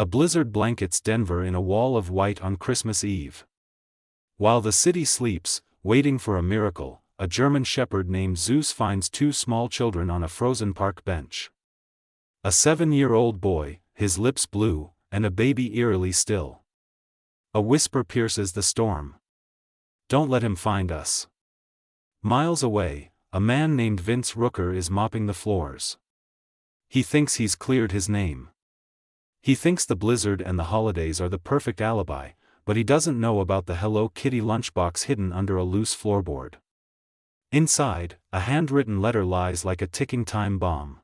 A blizzard blankets Denver in a wall of white on Christmas Eve. While the city sleeps, waiting for a miracle, a German shepherd named Zeus finds two small children on a frozen park bench. A 7-year-old boy, his lips blue, and a baby eerily still. A whisper pierces the storm. "Don't let him find us." Miles away, a man named Vince Rooker is mopping the floors. He thinks he's cleared his name. He thinks the blizzard and the holidays are the perfect alibi, but he doesn't know about the Hello Kitty lunchbox hidden under a loose floorboard. Inside, a handwritten letter lies like a ticking time bomb.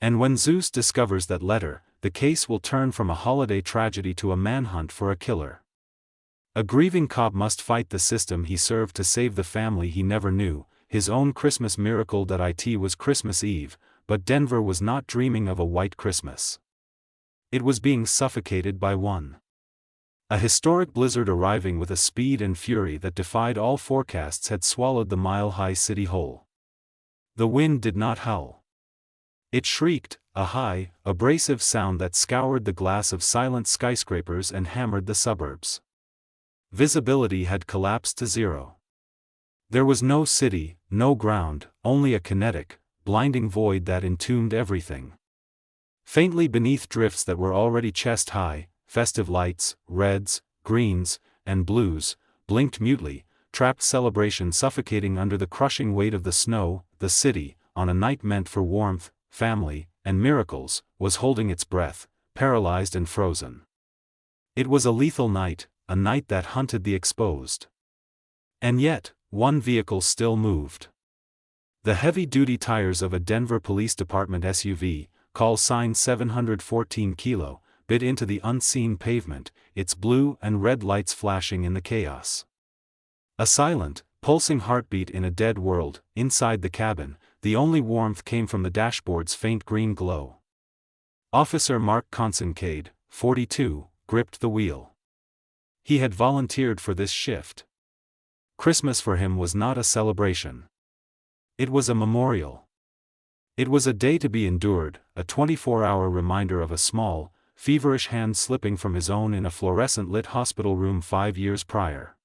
And when Zeus discovers that letter, the case will turn from a holiday tragedy to a manhunt for a killer. A grieving cop must fight the system he served to save the family he never knew. His own Christmas miracle. It was Christmas Eve, but Denver was not dreaming of a white Christmas. It was being suffocated by one. A historic blizzard arriving with a speed and fury that defied all forecasts had swallowed the mile-high city whole. The wind did not howl. It shrieked, a high, abrasive sound that scoured the glass of silent skyscrapers and hammered the suburbs. Visibility had collapsed to zero. There was no city, no ground, only a kinetic, blinding void that entombed everything. Faintly beneath drifts that were already chest-high, festive lights, reds, greens, and blues, blinked mutely, trapped celebration suffocating under the crushing weight of the snow. The city, on a night meant for warmth, family, and miracles, was holding its breath, paralyzed and frozen. It was a lethal night, a night that hunted the exposed. And yet, one vehicle still moved. The heavy-duty tires of a Denver Police Department SUV, call sign 714 kilo, bit into the unseen pavement, its blue and red lights flashing in the chaos. A silent, pulsing heartbeat in a dead world. Inside the cabin, the only warmth came from the dashboard's faint green glow. Officer Mark Kincaid, 42, gripped the wheel. He had volunteered for this shift. Christmas for him was not a celebration. It was a memorial. It was a day to be endured, a 24-hour reminder of a small, feverish hand slipping from his own in a fluorescent-lit hospital room 5 years prior.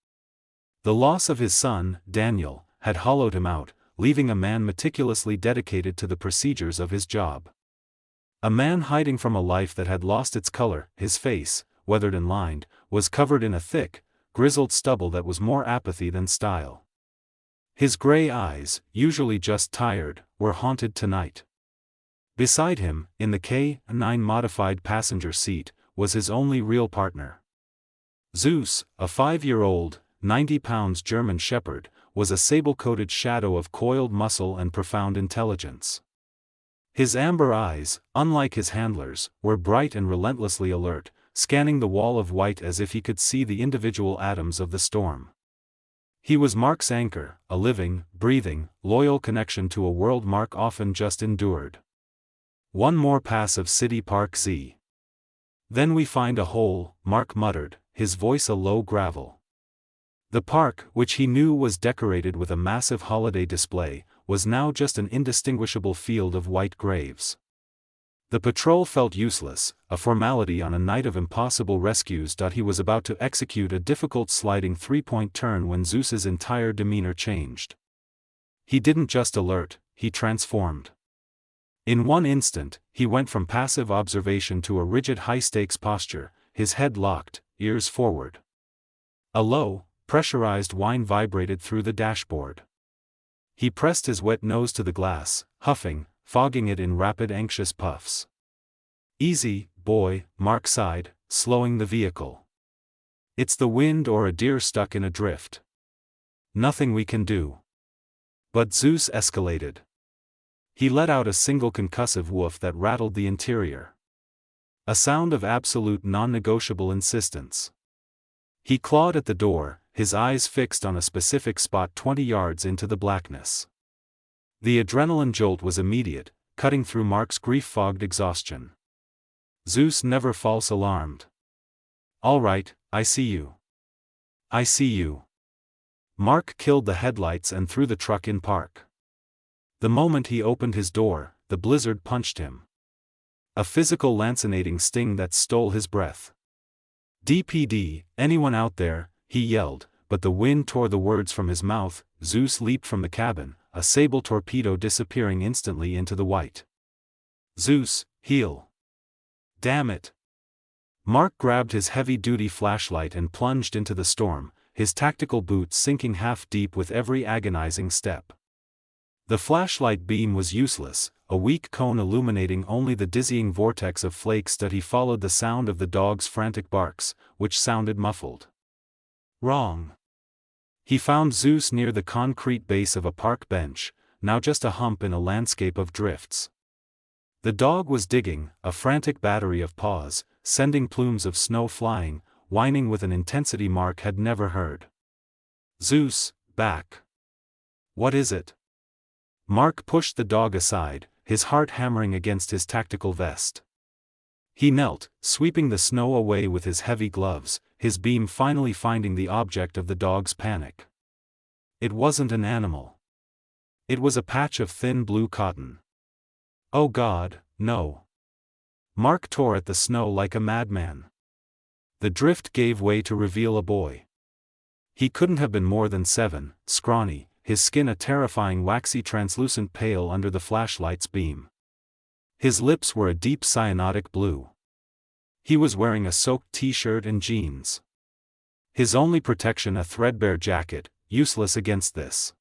The loss of his son, Daniel, had hollowed him out, leaving a man meticulously dedicated to the procedures of his job. A man hiding from a life that had lost its color. His face, weathered and lined, was covered in a thick, grizzled stubble that was more apathy than style. His gray eyes, usually just tired, were haunted tonight. Beside him, in the K9 modified passenger seat, was his only real partner. Zeus, a 5-year-old, 90-pound German shepherd, was a sable-coated shadow of coiled muscle and profound intelligence. His amber eyes, unlike his handlers, were bright and relentlessly alert, scanning the wall of white as if he could see the individual atoms of the storm. He was Mark's anchor, a living, breathing, loyal connection to a world Mark often just endured. "One more pass of City Park Z. Then we find a hole," Mark muttered, his voice a low gravel. The park, which he knew was decorated with a massive holiday display, was now just an indistinguishable field of white graves. The patrol felt useless, a formality on a night of impossible rescues. He was about to execute a difficult sliding three-point turn when Zeus's entire demeanor changed. He didn't just alert, he transformed. In one instant, he went from passive observation to a rigid high-stakes posture, his head locked, ears forward. A low, pressurized whine vibrated through the dashboard. He pressed his wet nose to the glass, huffing, fogging it in rapid anxious puffs. "Easy, boy," Mark sighed, slowing the vehicle. "It's the wind or a deer stuck in a drift. Nothing we can do." But Zeus escalated. He let out a single concussive woof that rattled the interior. A sound of absolute non-negotiable insistence. He clawed at the door, his eyes fixed on a specific spot 20 yards into the blackness. The adrenaline jolt was immediate, cutting through Mark's grief-fogged exhaustion. Zeus never false alarmed. "All right, I see you. I see you." Mark killed the headlights and threw the truck in park. The moment he opened his door, the blizzard punched him. A physical lancinating sting that stole his breath. "DPD, anyone out there?" he yelled, but the wind tore the words from his mouth. Zeus leaped from the cabin, a sable torpedo disappearing instantly into the white. "Zeus, heal! Damn it!" Mark grabbed his heavy-duty flashlight and plunged into the storm, his tactical boots sinking half-deep with every agonizing step. The flashlight beam was useless, a weak cone illuminating only the dizzying vortex of flakes that he followed the sound of the dog's frantic barks, which sounded muffled. Wrong. He found Zeus near the concrete base of a park bench, now just a hump in a landscape of drifts. The dog was digging, a frantic battery of paws, sending plumes of snow flying, whining with an intensity Mark had never heard. "Zeus, back! What is it?" Mark pushed the dog aside, his heart hammering against his tactical vest. He knelt, sweeping the snow away with his heavy gloves, his beam finally finding the object of the dog's panic. It wasn't an animal. It was a patch of thin blue cotton. "Oh God, no!" Mark tore at the snow like a madman. The drift gave way to reveal a boy. He couldn't have been more than 7, scrawny, his skin a terrifying waxy translucent pale under the flashlight's beam. His lips were a deep cyanotic blue. He was wearing a soaked t-shirt and jeans. His only protection a threadbare jacket, useless against this.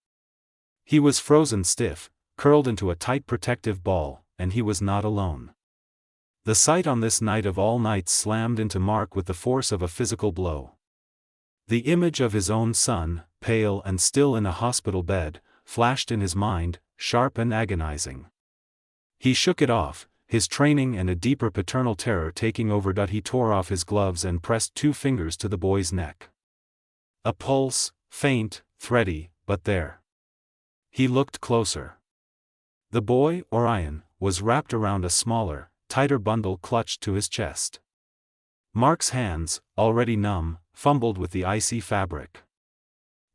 He was frozen stiff, curled into a tight protective ball, and he was not alone. The sight on this night of all nights slammed into Mark with the force of a physical blow. The image of his own son, pale and still in a hospital bed, flashed in his mind, sharp and agonizing. He shook it off, his training and a deeper paternal terror taking over. He tore off his gloves and pressed 2 fingers to the boy's neck. A pulse, faint, thready, but there. He looked closer. The boy, Orion, was wrapped around a smaller, tighter bundle clutched to his chest. Mark's hands, already numb, fumbled with the icy fabric.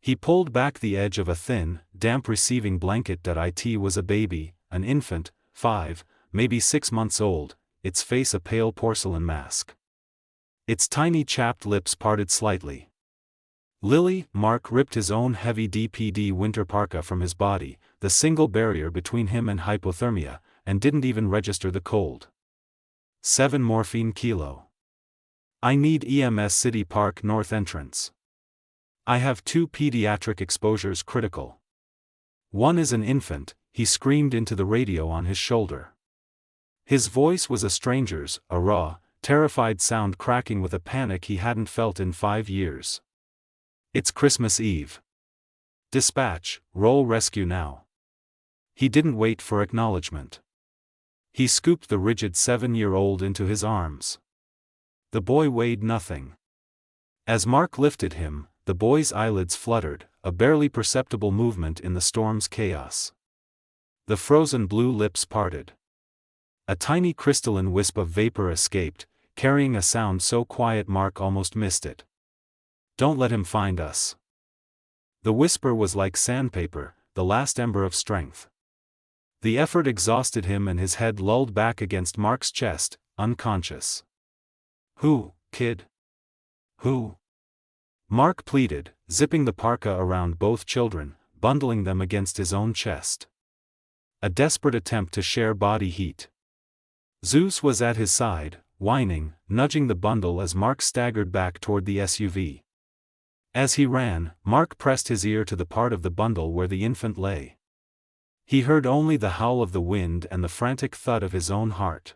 He pulled back the edge of a thin, damp receiving blanket. It was a baby, an infant, 5, maybe 6 months old, its face a pale porcelain mask. Its tiny chapped lips parted slightly. "Lily," Mark ripped his own heavy DPD winter parka from his body, the single barrier between him and hypothermia, and didn't even register the cold. 7 morphine kilo. I need EMS City Park North entrance. I have 2 pediatric exposures critical. One is an infant," he screamed into the radio on his shoulder. His voice was a stranger's, a raw, terrified sound cracking with a panic he hadn't felt in 5 years. "It's Christmas Eve. Dispatch, roll rescue now." He didn't wait for acknowledgement. He scooped the rigid 7-year-old into his arms. The boy weighed nothing. As Mark lifted him, the boy's eyelids fluttered, a barely perceptible movement in the storm's chaos. The frozen blue lips parted. A tiny crystalline wisp of vapor escaped, carrying a sound so quiet Mark almost missed it. "Don't let him find us." The whisper was like sandpaper, the last ember of strength. The effort exhausted him and his head lulled back against Mark's chest, unconscious. "Who, kid? Who?" Mark pleaded, zipping the parka around both children, bundling them against his own chest. A desperate attempt to share body heat. Zeus was at his side, whining, nudging the bundle as Mark staggered back toward the SUV. As he ran, Mark pressed his ear to the part of the bundle where the infant lay. He heard only the howl of the wind and the frantic thud of his own heart.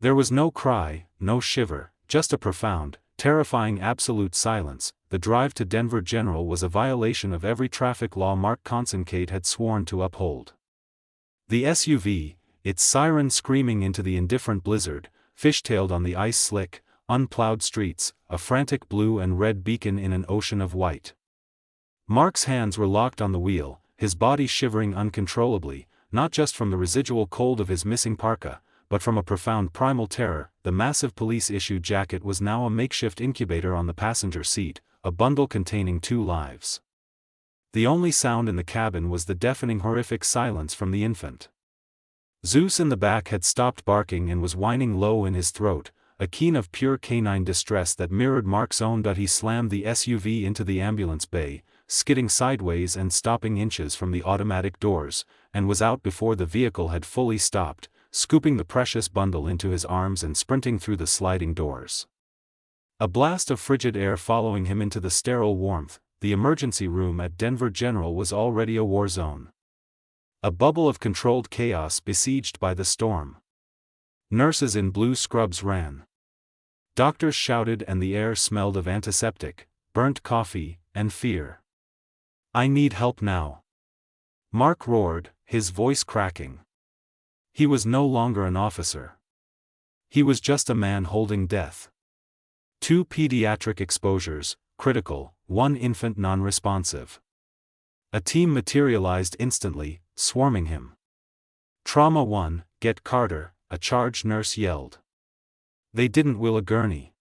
There was no cry, no shiver, just a profound, terrifying absolute silence. The drive to Denver General was a violation of every traffic law Mark Consoncade had sworn to uphold. The SUV, its siren screaming into the indifferent blizzard, fishtailed on the ice-slick, unplowed streets, a frantic blue and red beacon in an ocean of white. Mark's hands were locked on the wheel, his body shivering uncontrollably, not just from the residual cold of his missing parka, but from a profound primal terror. The massive police-issued jacket was now a makeshift incubator on the passenger seat, a bundle containing 2 lives. The only sound in the cabin was the deafening horrific silence from the infant. Zeus in the back had stopped barking and was whining low in his throat, a keen of pure canine distress that mirrored Mark's own. He slammed the SUV into the ambulance bay, skidding sideways and stopping inches from the automatic doors, and was out before the vehicle had fully stopped, scooping the precious bundle into his arms and sprinting through the sliding doors. A blast of frigid air following him into the sterile warmth. The emergency room at Denver General was already a war zone. A bubble of controlled chaos besieged by the storm. Nurses in blue scrubs ran. Doctors shouted and the air smelled of antiseptic, burnt coffee, and fear. "I need help now," Mark roared, his voice cracking. He was no longer an officer. He was just a man holding death. 2 pediatric exposures, critical, 1 infant non-responsive. A team materialized instantly, swarming him. "Trauma 1, get Carter," a charge nurse yelled. They didn't wheel a gurney.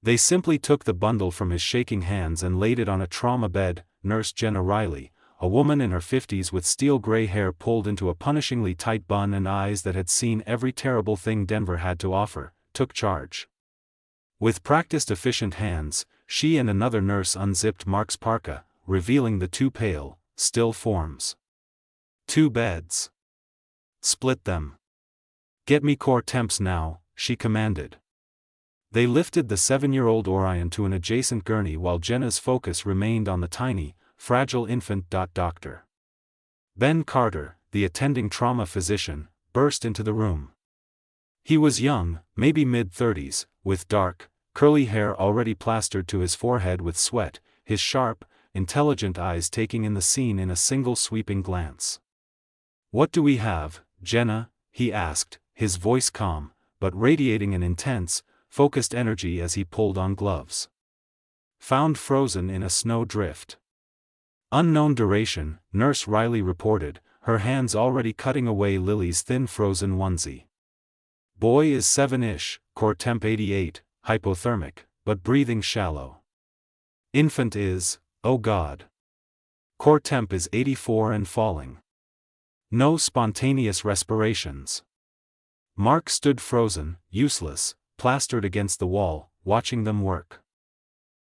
They simply took the bundle from his shaking hands and laid it on a trauma bed. Nurse Jenna Riley, a woman in her 50s with steel-gray hair pulled into a punishingly tight bun and eyes that had seen every terrible thing Denver had to offer, took charge. With practiced efficient hands, she and another nurse unzipped Mark's parka, revealing the 2 pale, still forms. 2 beds. Split them. "Get me core temps now," she commanded. They lifted the 7-year-old Orion to an adjacent gurney while Jenna's focus remained on the tiny, fragile infant. Dr. Ben Carter, the attending trauma physician, burst into the room. He was young, maybe mid-30s, with dark, curly hair already plastered to his forehead with sweat, his sharp, intelligent eyes taking in the scene in a single sweeping glance. "What do we have, Jenna?" he asked, his voice calm, but radiating an intense, focused energy as he pulled on gloves. "Found frozen in a snow drift. Unknown duration," Nurse Riley reported, her hands already cutting away Lily's thin frozen onesie. "Boy is 7-ish, core temp 88, hypothermic, but breathing shallow. Infant is, oh God. Core temp is 84 and falling. No spontaneous respirations." Mark stood frozen, useless, plastered against the wall, watching them work.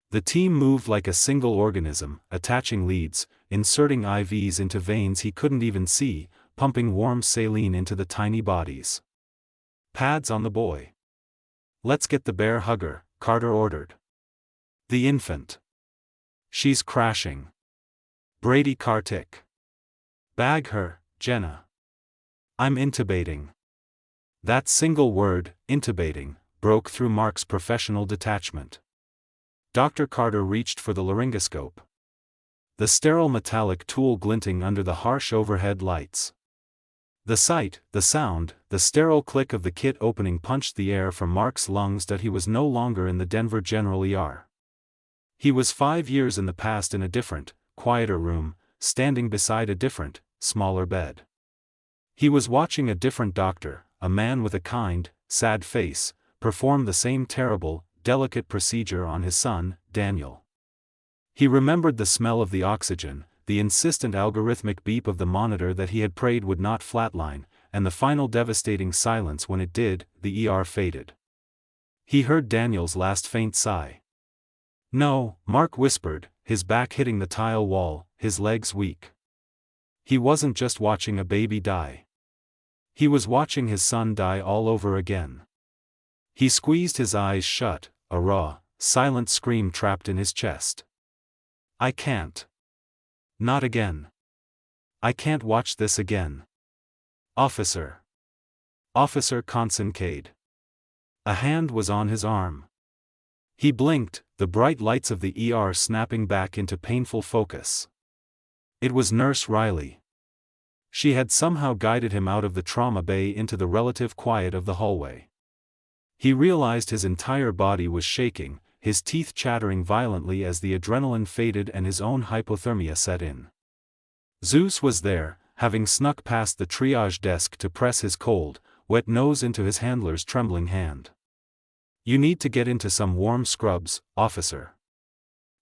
The team moved like a single organism, attaching leads, inserting IVs into veins he couldn't even see, pumping warm saline into the tiny bodies. "Pads on the boy. Let's get the bear hugger," Carter ordered. "The infant. She's crashing. Brady Kartik. Bag her, Jenna. I'm intubating." That single word, intubating, broke through Mark's professional detachment. Dr. Carter reached for the laryngoscope. The sterile metallic tool glinting under the harsh overhead lights. The sight, the sound, the sterile click of the kit opening punched the air from Mark's lungs. He was no longer in the Denver General ER. He was 5 years in the past in a different, quieter room, standing beside a different, smaller bed. He was watching a different doctor, a man with a kind, sad face, perform the same terrible, delicate procedure on his son, Daniel. He remembered the smell of the oxygen, the insistent algorithmic beep of the monitor that he had prayed would not flatline, and the final devastating silence when it did. The ER faded. He heard Daniel's last faint sigh. "No," Mark whispered, his back hitting the tile wall, his legs weak. He wasn't just watching a baby die. He was watching his son die all over again. He squeezed his eyes shut, a raw, silent scream trapped in his chest. "I can't. Not again. I can't watch this again. Officer. Officer Consincade." A hand was on his arm. He blinked, the bright lights of the ER snapping back into painful focus. It was Nurse Riley. She had somehow guided him out of the trauma bay into the relative quiet of the hallway. He realized his entire body was shaking, his teeth chattering violently as the adrenaline faded and his own hypothermia set in. Zeus was there, having snuck past the triage desk to press his cold, wet nose into his handler's trembling hand. "You need to get into some warm scrubs, officer."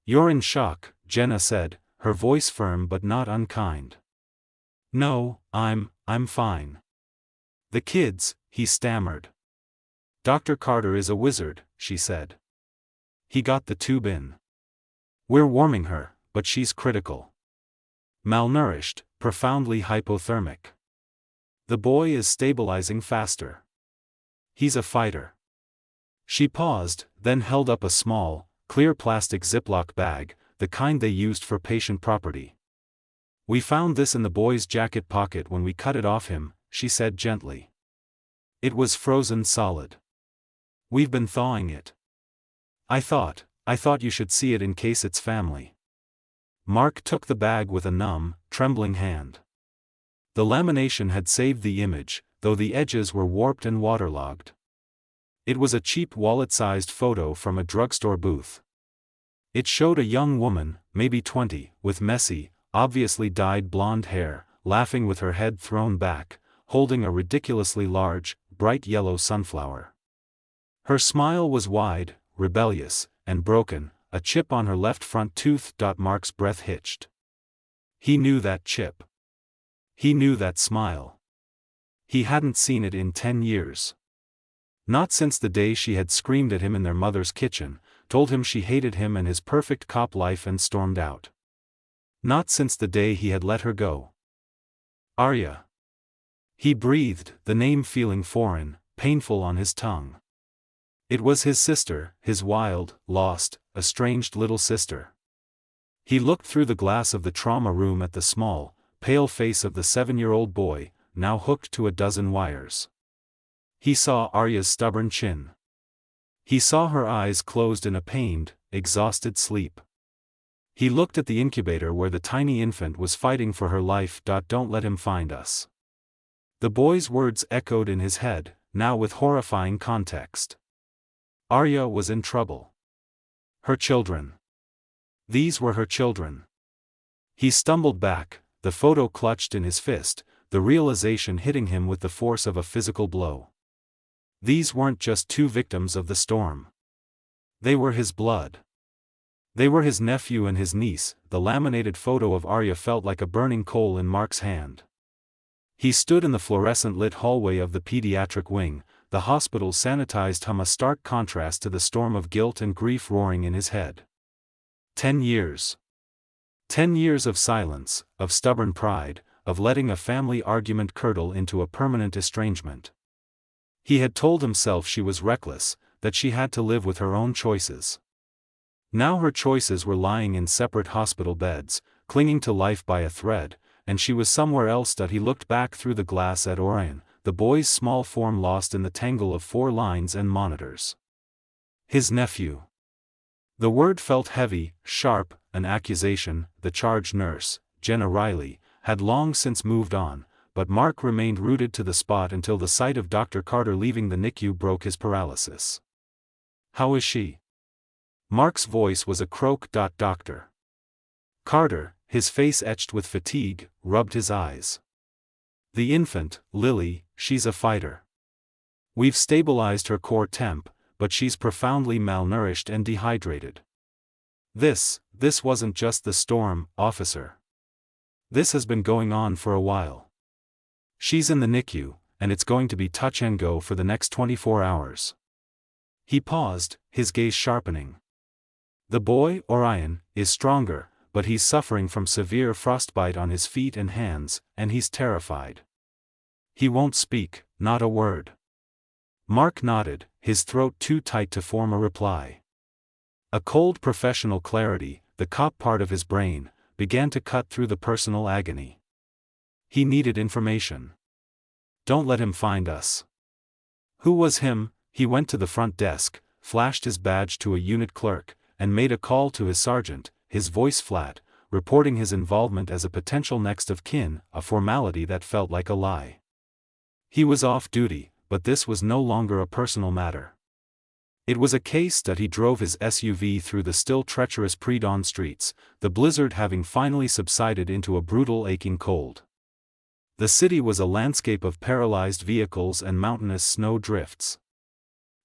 "You're in shock," Jenna said, her voice firm but not unkind. "No, I'm fine. The kids, he stammered. Dr. Carter is a wizard, she said. He got the tube in. We're warming her, but she's critical. Malnourished, profoundly hypothermic. The boy is stabilizing faster. He's a fighter. She paused, then held up a small, clear plastic Ziploc bag, the kind they used for patient property. We found this in the boy's jacket pocket when we cut it off him, she said gently. It was frozen solid. We've been thawing it. I thought you should see it in case it's family. Mark took the bag with a numb, trembling hand. The lamination had saved the image, though the edges were warped and waterlogged. It was a cheap wallet-sized photo from a drugstore booth. It showed a young woman, maybe 20, with messy, obviously dyed blonde hair, laughing with her head thrown back, holding a ridiculously large, bright yellow sunflower. Her smile was wide, rebellious, and broken, a chip on her left front tooth. Mark's breath hitched. He knew that chip. He knew that smile. He hadn't seen it in 10 years. Not since the day she had screamed at him in their mother's kitchen, told him she hated him and his perfect cop life and stormed out. Not since the day he had let her go. Arya. He breathed, the name feeling foreign, painful on his tongue. It was his sister, his wild, lost, estranged little sister. He looked through the glass of the trauma room at the small, pale face of the 7-year-old boy, now hooked to a dozen wires. He saw Arya's stubborn chin. He saw her eyes closed in a pained, exhausted sleep. He looked at the incubator where the tiny infant was fighting for her life. Don't let him find us. The boy's words echoed in his head, now with horrifying context. Arya was in trouble. Her children. These were her children. He stumbled back, the photo clutched in his fist, the realization hitting him with the force of a physical blow. These weren't just 2 victims of the storm. They were his blood. They were his nephew and his niece. The laminated photo of Arya felt like a burning coal in Mark's hand. He stood in the fluorescent-lit hallway of the pediatric wing, the hospital's sanitized hum a stark contrast to the storm of guilt and grief roaring in his head. 10 years. 10 years of silence, of stubborn pride, of letting a family argument curdle into a permanent estrangement. He had told himself she was reckless, that she had to live with her own choices. Now her choices were lying in separate hospital beds, clinging to life by a thread, and she was somewhere else. He looked back through the glass at Orion, the boy's small form lost in the tangle of 4 lines and monitors. His nephew. The word felt heavy, sharp, an accusation. The charge nurse, Jenna Riley, had long since moved on, but Mark remained rooted to the spot until the sight of Dr. Carter leaving the NICU broke his paralysis. How is she? Mark's voice was a croak. Doctor Carter, his face etched with fatigue, rubbed his eyes. The infant, Lily, she's a fighter. We've stabilized her core temp, but she's profoundly malnourished and dehydrated. This wasn't just the storm, officer. This has been going on for a while. She's in the NICU, and it's going to be touch and go for the next 24 hours. He paused, his gaze sharpening. The boy, Orion, is stronger, but he's suffering from severe frostbite on his feet and hands, and he's terrified. He won't speak, not a word. Mark nodded, his throat too tight to form a reply. A cold professional clarity, the cop part of his brain, began to cut through the personal agony. He needed information. Don't let him find us. Who was him? He went to the front desk, flashed his badge to a unit clerk, and made a call to his sergeant, his voice flat, reporting his involvement as a potential next of kin, a formality that felt like a lie. He was off duty, but this was no longer a personal matter. It was a case that he drove his SUV through the still treacherous pre-dawn streets, the blizzard having finally subsided into a brutal aching cold. The city was a landscape of paralyzed vehicles and mountainous snow drifts.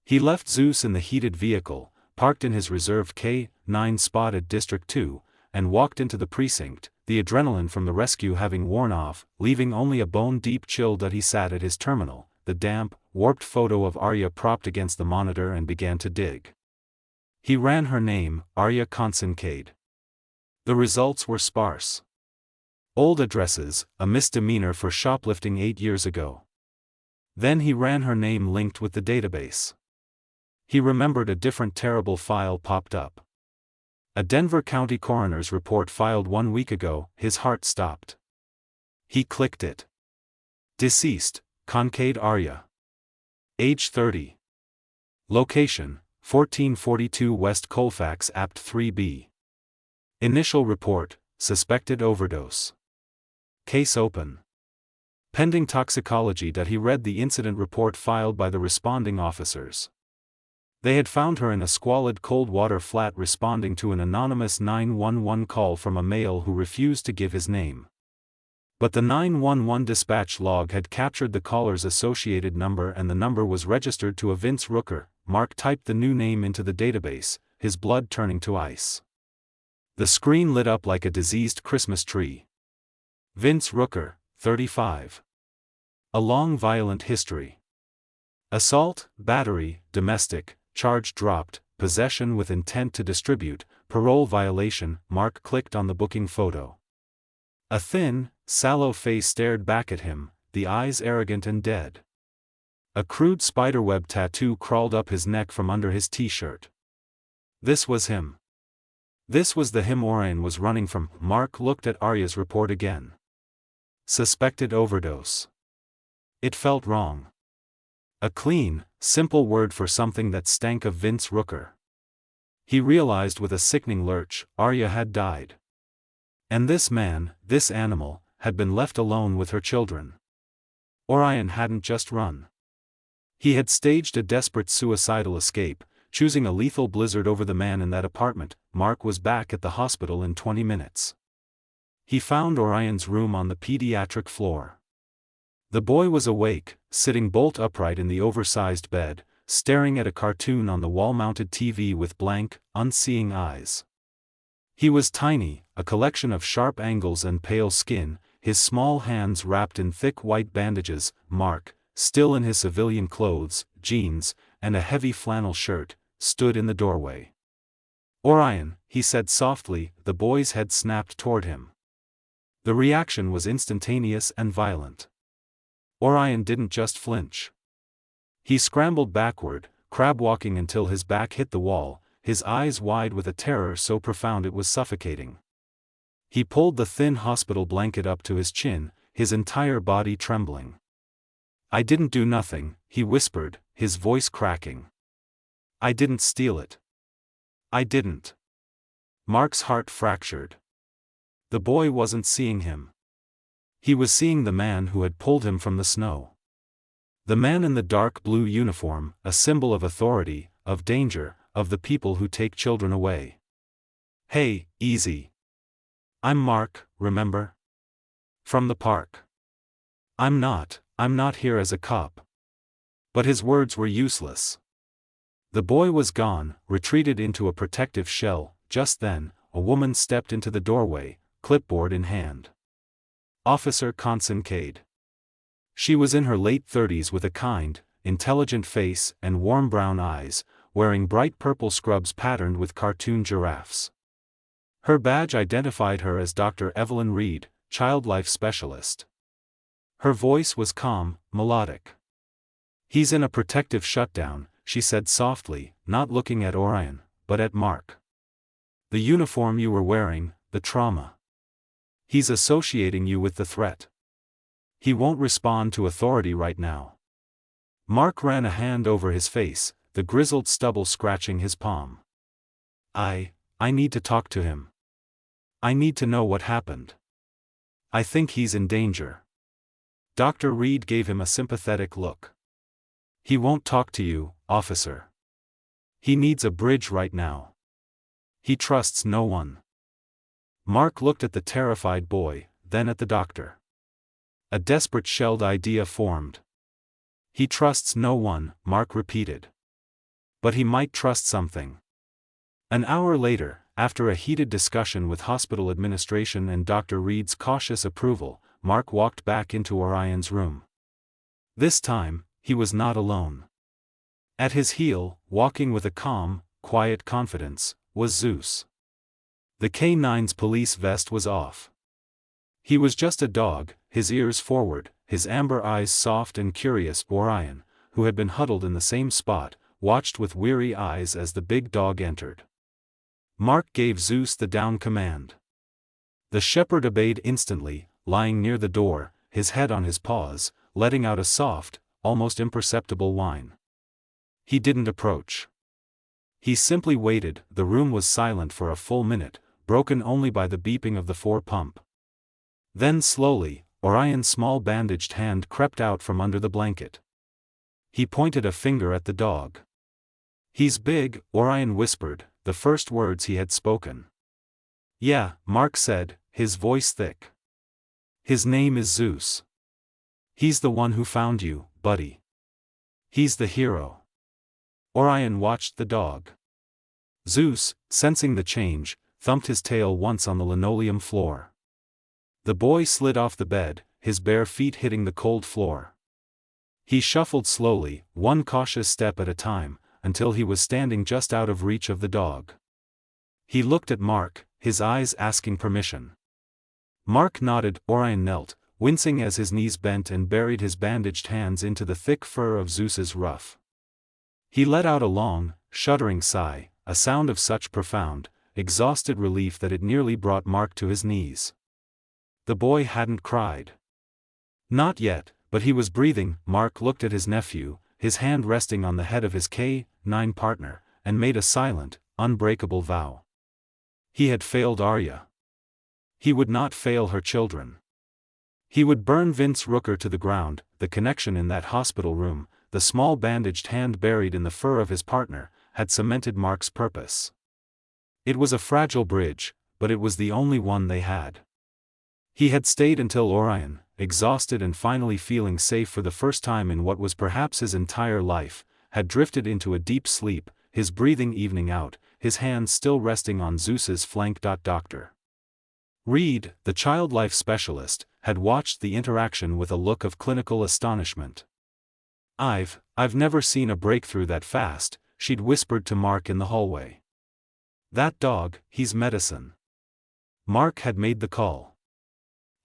He left Zeus in the heated vehicle, parked in his reserved K-9 spot at District 2, and walked into the precinct, the adrenaline from the rescue having worn off, leaving only a bone-deep chill. He sat at his terminal, the damp, warped photo of Arya propped against the monitor and began to dig. He ran her name, Arya Kincaid. The results were sparse. Old addresses, a misdemeanor for shoplifting 8 years ago. Then he ran her name linked with the database. He remembered a different terrible file popped up. A Denver County coroner's report filed 1 week ago. His heart stopped. He clicked it. Deceased, Kincaid Arya. Age 30. Location, 1442 West Colfax Apt 3B. Initial report, suspected overdose. Case open. Pending toxicology. He read the incident report filed by the responding officers. They had found her in a squalid cold water flat responding to an anonymous 911 call from a male who refused to give his name. But the 911 dispatch log had captured the caller's associated number, and the number was registered to a Vince Rooker. Mark typed the new name into the database, his blood turning to ice. The screen lit up like a diseased Christmas tree. Vince Rooker, 35. A long violent history. Assault, battery, domestic, charge dropped, possession with intent to distribute, parole violation. Mark clicked on the booking photo. A thin, sallow face stared back at him, the eyes arrogant and dead. A crude spiderweb tattoo crawled up his neck from under his t-shirt. This was him. This was the him Orion was running from. Mark looked at Arya's report again. Suspected overdose. It felt wrong. A clean, simple word for something that stank of Vince Rooker. He realized with a sickening lurch, Arya had died. And this man, this animal, had been left alone with her children. Orion hadn't just run. He had staged a desperate suicidal escape, choosing a lethal blizzard over the man in that apartment. Mark was back at the hospital in 20 minutes. He found Orion's room on the pediatric floor. The boy was awake, sitting bolt upright in the oversized bed, staring at a cartoon on the wall-mounted TV with blank, unseeing eyes. He was tiny, a collection of sharp angles and pale skin, his small hands wrapped in thick white bandages. Mark, still in his civilian clothes, jeans, and a heavy flannel shirt, stood in the doorway. Orion, he said softly. The boy's head snapped toward him. The reaction was instantaneous and violent. Orion didn't just flinch. He scrambled backward, crab-walking until his back hit the wall, his eyes wide with a terror so profound it was suffocating. He pulled the thin hospital blanket up to his chin, his entire body trembling. "I didn't do nothing," he whispered, his voice cracking. "I didn't steal it. I didn't." Mark's heart fractured. The boy wasn't seeing him. He was seeing the man who had pulled him from the snow. The man in the dark blue uniform, a symbol of authority, of danger, of the people who take children away. "Hey, easy. I'm Mark, remember? From the park. I'm not here as a cop." But his words were useless. The boy was gone, retreated into a protective shell. Just then, a woman stepped into the doorway, clipboard in hand. Officer Kincaid. She was in her late 30s with a kind, intelligent face and warm brown eyes, wearing bright purple scrubs patterned with cartoon giraffes. Her badge identified her as Dr. Evelyn Reed, child life specialist. Her voice was calm, melodic. "He's in a protective shutdown," she said softly, not looking at Orion, but at Mark. "The uniform you were wearing, the trauma. He's associating you with the threat. He won't respond to authority right now." Mark ran a hand over his face, the grizzled stubble scratching his palm. I need to talk to him. I need to know what happened. I think he's in danger." Dr. Reed gave him a sympathetic look. "He won't talk to you, officer. He needs a bridge right now. He trusts no one." Mark looked at the terrified boy, then at the doctor. A desperate shelled idea formed. "He trusts no one," Mark repeated. "But he might trust something." An hour later, after a heated discussion with hospital administration and Dr. Reed's cautious approval, Mark walked back into Orion's room. This time, he was not alone. At his heel, walking with a calm, quiet confidence, was Zeus. The K9's police vest was off. He was just a dog, his ears forward, his amber eyes soft and curious. Orion, who had been huddled in the same spot, watched with weary eyes as the big dog entered. Mark gave Zeus the down command. The shepherd obeyed instantly, lying near the door, his head on his paws, letting out a soft, almost imperceptible whine. He didn't approach. He simply waited. The room was silent for a full minute, broken only by the beeping of the 4-pump. Then slowly, Orion's small bandaged hand crept out from under the blanket. He pointed a finger at the dog. "He's big," Orion whispered, the first words he had spoken. "Yeah," Mark said, his voice thick. "His name is Zeus. He's the one who found you, buddy. He's the hero." Orion watched the dog. Zeus, sensing the change, thumped his tail once on the linoleum floor. The boy slid off the bed, his bare feet hitting the cold floor. He shuffled slowly, one cautious step at a time, until he was standing just out of reach of the dog. He looked at Mark, his eyes asking permission. Mark nodded. Orion knelt, wincing as his knees bent and buried his bandaged hands into the thick fur of Zeus's ruff. He let out a long, shuddering sigh, a sound of such profound, exhausted relief that it nearly brought Mark to his knees. The boy hadn't cried. Not yet, but he was breathing. Mark looked at his nephew, his hand resting on the head of his K9 partner, and made a silent, unbreakable vow. He had failed Arya. He would not fail her children. He would burn Vince Rooker to the ground. The connection in that hospital room, the small bandaged hand buried in the fur of his partner, had cemented Mark's purpose. It was a fragile bridge, but it was the only one they had. He had stayed until Orion, exhausted and finally feeling safe for the first time in what was perhaps his entire life, had drifted into a deep sleep, his breathing evening out, his hands still resting on Zeus's flank. Dr. Reed, the child life specialist, had watched the interaction with a look of clinical astonishment. I've never seen a breakthrough that fast," she'd whispered to Mark in the hallway. "That dog, he's medicine." Mark had made the call.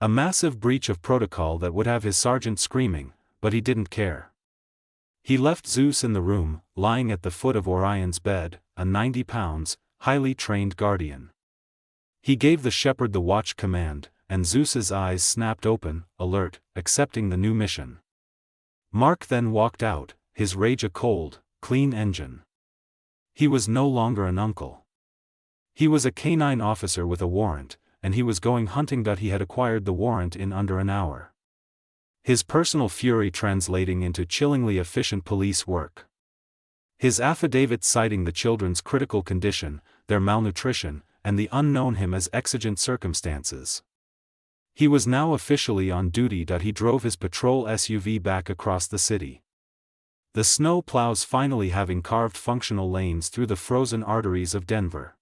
A massive breach of protocol that would have his sergeant screaming, but he didn't care. He left Zeus in the room, lying at the foot of Orion's bed, a 90 pounds, highly trained guardian. He gave the shepherd the watch command, and Zeus's eyes snapped open, alert, accepting the new mission. Mark then walked out, his rage a cold, clean engine. He was no longer an uncle. He was a K9 officer with a warrant, and he was going hunting. He had acquired the warrant in under an hour. His personal fury translating into chillingly efficient police work. His affidavit citing the children's critical condition, their malnutrition, and the unknown him as exigent circumstances. He was now officially on duty. He drove his patrol SUV back across the city. The snow plows finally having carved functional lanes through the frozen arteries of Denver.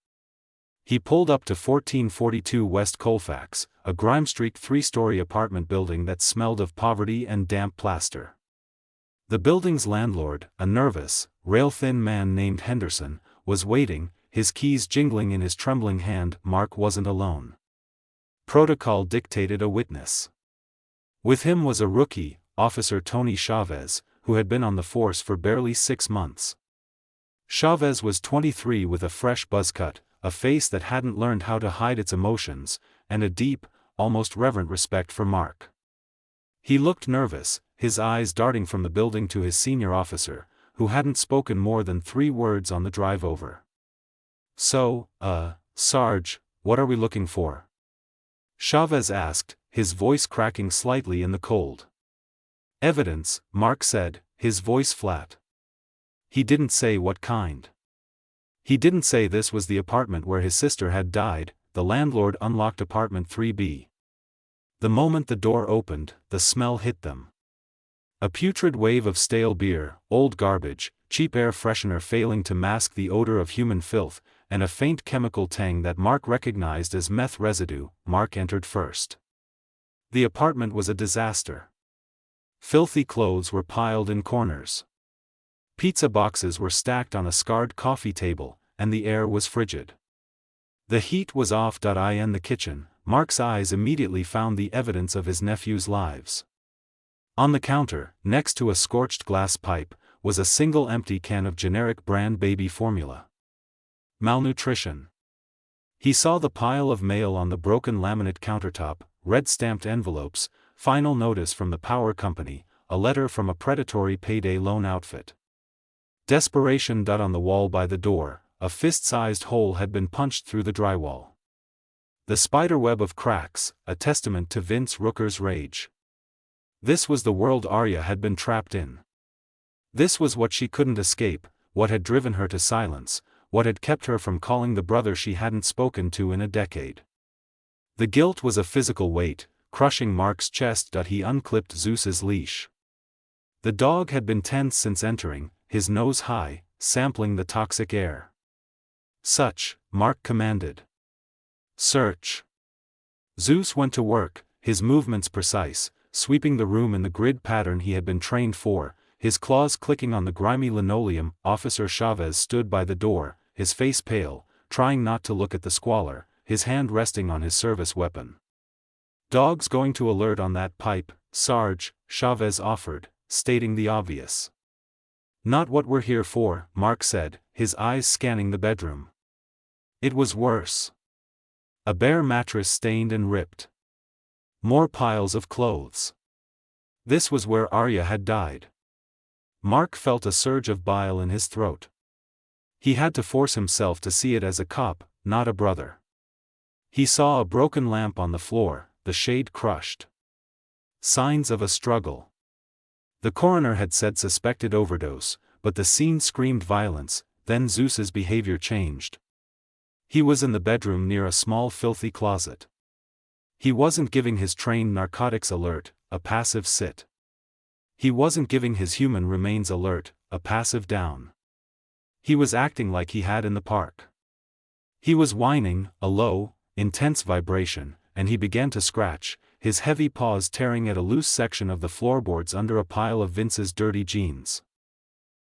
He pulled up to 1442 West Colfax, a grime-streaked 3-story apartment building that smelled of poverty and damp plaster. The building's landlord, a nervous, rail-thin man named Henderson, was waiting, his keys jingling in his trembling hand. Mark wasn't alone. Protocol dictated a witness. With him was a rookie, Officer Tony Chavez, who had been on the force for barely 6 months. Chavez was 23 with a fresh buzz cut, a face that hadn't learned how to hide its emotions, and a deep, almost reverent respect for Mark. He looked nervous, his eyes darting from the building to his senior officer, who hadn't spoken more than 3 words on the drive over. "So, Sarge, what are we looking for?" Chavez asked, his voice cracking slightly in the cold. "Evidence," Mark said, his voice flat. He didn't say what kind. He didn't say this was the apartment where his sister had died. The landlord unlocked apartment 3B. The moment the door opened, the smell hit them. A putrid wave of stale beer, old garbage, cheap air freshener failing to mask the odor of human filth, and a faint chemical tang that Mark recognized as meth residue. Mark entered first. The apartment was a disaster. Filthy clothes were piled in corners. Pizza boxes were stacked on a scarred coffee table, and the air was frigid. The heat was off. In the kitchen, Mark's eyes immediately found the evidence of his nephew's lives. On the counter, next to a scorched glass pipe, was a single empty can of generic brand baby formula. Malnutrition. He saw the pile of mail on the broken laminate countertop, red-stamped envelopes, final notice from the power company, a letter from a predatory payday loan outfit. Desperation. On the wall by the door, a fist-sized hole had been punched through the drywall. The spiderweb of cracks, a testament to Vince Rooker's rage. This was the world Arya had been trapped in. This was what she couldn't escape, what had driven her to silence, what had kept her from calling the brother she hadn't spoken to in a decade. The guilt was a physical weight, crushing Mark's chest. He unclipped Zeus's leash. The dog had been tense since entering, his nose high, sampling the toxic air. "Such," Mark commanded. "Search." Zeus went to work, his movements precise, sweeping the room in the grid pattern he had been trained for, his claws clicking on the grimy linoleum. Officer Chavez stood by the door, his face pale, trying not to look at the squalor, his hand resting on his service weapon. "Dog's going to alert on that pipe, Sarge," Chavez offered, stating the obvious. "Not what we're here for," Mark said, his eyes scanning the bedroom. It was worse. A bare mattress stained and ripped. More piles of clothes. This was where Arya had died. Mark felt a surge of bile in his throat. He had to force himself to see it as a cop, not a brother. He saw a broken lamp on the floor, the shade crushed. Signs of a struggle. The coroner had said suspected overdose, but the scene screamed violence. Then Zeus's behavior changed. He was in the bedroom near a small filthy closet. He wasn't giving his trained narcotics alert, a passive sit. He wasn't giving his human remains alert, a passive down. He was acting like he had in the park. He was whining, a low, intense vibration, and he began to scratch, his heavy paws tearing at a loose section of the floorboards under a pile of Vince's dirty jeans.